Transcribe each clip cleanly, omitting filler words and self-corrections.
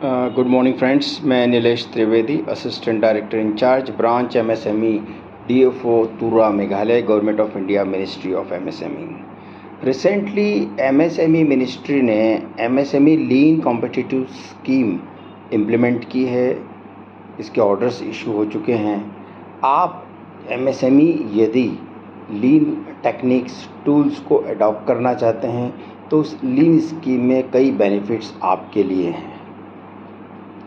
Good morning friends, मैं Nilesh Trivedi, assistant director incharge branch MSME DFO Tura Meghalaya, government of India, ministry of MSME. Recently MSME ministry ने MSME lean competitive scheme implement की है। इसके orders issue हो चुके हैं। आप एमएसएमई यदि लीन टेक्निक्स टूल्स को अडॉप्ट करना चाहते हैं तो उस लीन स्कीम में कई बेनिफिट्स आपके लिए हैं।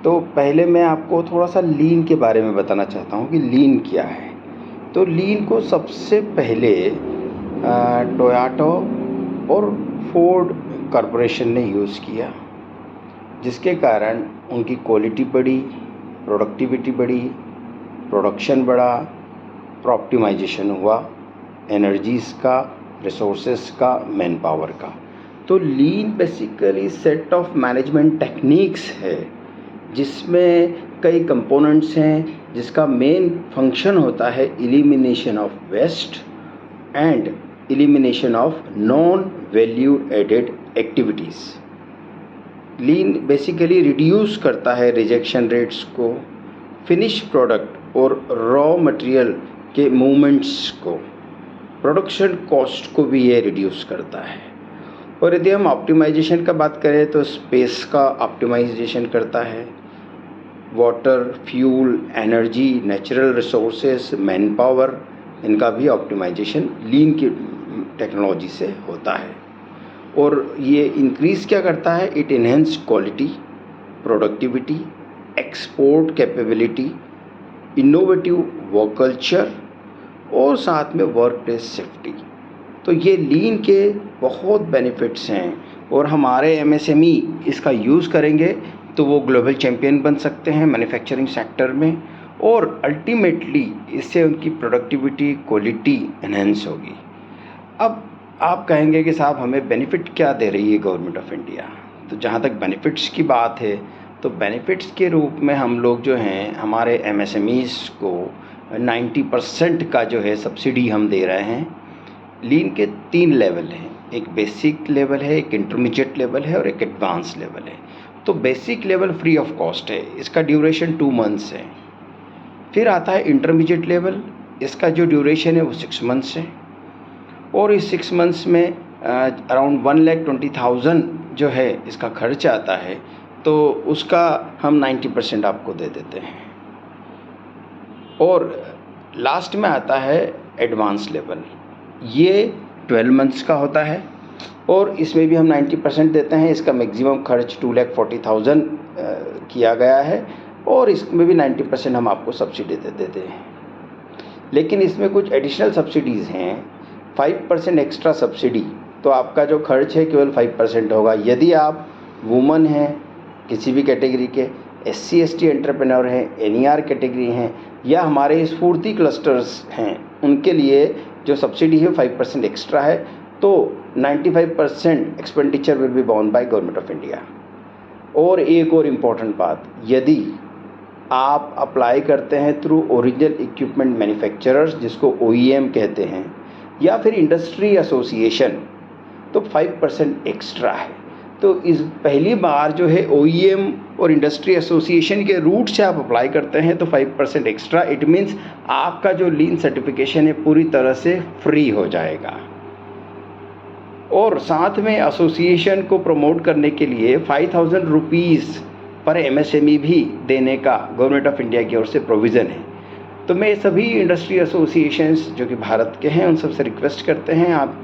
तो पहले मैं आपको थोड़ा सा लीन के बारे में बताना चाहता हूँ कि लीन क्या है। तो लीन को सबसे पहले टोयोटा और फोर्ड कॉरपोरेशन ने यूज़ किया, जिसके कारण उनकी क्वालिटी बढ़ी, प्रोडक्टिविटी बढ़ी, प्रोडक्शन बढ़ा, ऑप्टिमाइजेशन हुआ, एनर्जीज़ का, रिसोर्सेस का, मैन पावर का। तो lean basically set of management techniques है जिसमें कई कंपोनेंट्स हैं, जिसका मेन फंक्शन होता है elimination of waste and elimination of non value added activities. Lean basically reduce करता है रिजेक्शन रेट्स को, फिनिश प्रोडक्ट और रॉ मटेरियल के मूवमेंट्स को, प्रोडक्शन कॉस्ट को भी ये रिड्यूस करता है। और यदि हम ऑप्टिमाइजेशन का बात करें तो स्पेस का ऑप्टिमाइजेशन करता है, water, fuel, energy, natural resources, man power, इनका भी ऑप्टिमाइजेशन लीन की टेक्नोलॉजी से होता है। और ये इंक्रीज़ क्या करता है? It enhance quality, productivity, export capability, innovative work culture और साथ में वर्क प्लेस सेफ्टी। तो ये लीन के बहुत बेनिफिट्स हैं और हमारे एमएसएमई इसका यूज़ करेंगे तो वो ग्लोबल चैम्पियन बन सकते हैं मैन्युफैक्चरिंग सेक्टर में, और अल्टीमेटली इससे उनकी प्रोडक्टिविटी, क्वालिटी एनहेंस होगी। अब आप कहेंगे कि साहब हमें बेनिफिट क्या दे रही है गवर्नमेंट ऑफ इंडिया? तो जहाँ तक बेनिफिट्स की बात है तो बेनिफिट्स के रूप में हम लोग जो हैं हमारे एमएसएमईज़ को 90% का जो है सब्सिडी हम दे रहे हैं। लीन के 3 लेवल हैं, एक बेसिक लेवल है, एक इंटरमीडिएट लेवल है और एक एडवांस लेवल है। तो basic level free of cost है, इसका ड्यूरेशन 2 मंथ्स है। फिर आता है इंटरमीडिएट लेवल, इसका जो ड्यूरेशन है वो 6 मंथ्स है, और इस 6 मंथ्स में अराउंड 1,20,000 जो है इसका खर्च आता है, तो उसका हम 90% आपको दे देते हैं। और लास्ट में आता है एडवांस लेवल, ये 12 मंथ्स का होता है और इसमें भी हम 90% देते हैं। इसका मैक्सिमम खर्च 2,40,000 किया गया है और इसमें भी 90% हम आपको सब्सिडी दे देते हैं। लेकिन इसमें कुछ एडिशनल सब्सिडीज़ हैं, 5% एक्स्ट्रा सब्सिडी, तो आपका जो खर्च है केवल 5% होगा। यदि आप वुमन हैं, किसी भी कैटेगरी के, SC/ST एंटरप्रेन्योर हैं, NER कैटेगरी हैं, या हमारे स्फूर्ति क्लस्टर्स हैं, उनके लिए जो सब्सिडी है 5% एक्स्ट्रा है, तो 95% expenditure will be borne by government of India. और एक और इम्पॉर्टेंट बात, यदि आप अप्लाई करते हैं थ्रू ओरिजिनल इक्विपमेंट मैन्युफैक्चरर्स, जिसको OEM कहते हैं, या फिर इंडस्ट्री एसोसिएशन, तो 5% एक्स्ट्रा है। तो इस पहली बार जो है OEM और इंडस्ट्री एसोसिएशन के रूट से आप अप्लाई करते हैं तो 5% एक्स्ट्रा, इट मीन्स आपका जो लीन सर्टिफिकेशन है पूरी तरह से फ्री हो जाएगा। और साथ में एसोसिएशन को प्रमोट करने के लिए 5,000 रुपीज़ पर MSME भी देने का गवर्नमेंट ऑफ इंडिया की ओर से प्रोविज़न है। तो मैं सभी इंडस्ट्री एसोसिएशंस जो कि भारत के हैं उन सबसे रिक्वेस्ट करते हैं, आप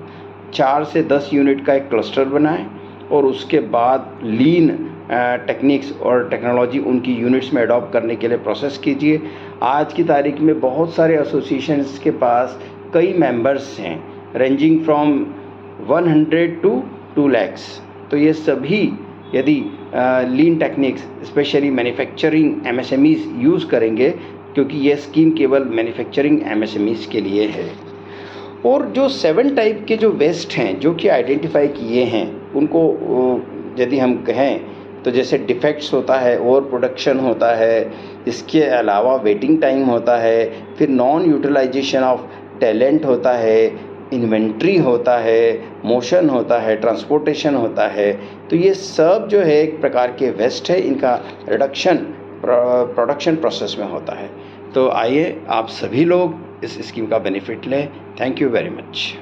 4 से 10 यूनिट का एक क्लस्टर बनाएं और उसके बाद लीन टेक्निक्स और टेक्नोलॉजी उनकी यूनिट्स में अडॉप्ट करने के लिए प्रोसेस कीजिए। आज की तारीख में बहुत सारे एसोसिएशंस के पास कई मेंबर्स हैं, रेंजिंग फ्रॉम 100 to 2 lakhs। तो ये सभी यदि lean techniques specially manufacturing MSMEs use करेंगे, क्योंकि ये स्कीम केवल मैन्युफैक्चरिंग MSMEs के लिए है। और जो 7 टाइप के जो वेस्ट हैं जो कि आइडेंटिफाई किए हैं, उनको यदि हम कहें तो जैसे डिफेक्ट्स होता है, ओवर प्रोडक्शन होता है, इसके अलावा वेटिंग टाइम होता है, फिर नॉन यूटिलाइजेशन ऑफ टैलेंट होता है, इन्वेंट्री होता है, मोशन होता है, ट्रांसपोर्टेशन होता है, तो ये सब जो है एक प्रकार के वेस्ट है, इनका रिडक्शन प्रोडक्शन प्रोसेस में होता है। तो आइए आप सभी लोग इस स्कीम का बेनिफिट लें। Thank you very much.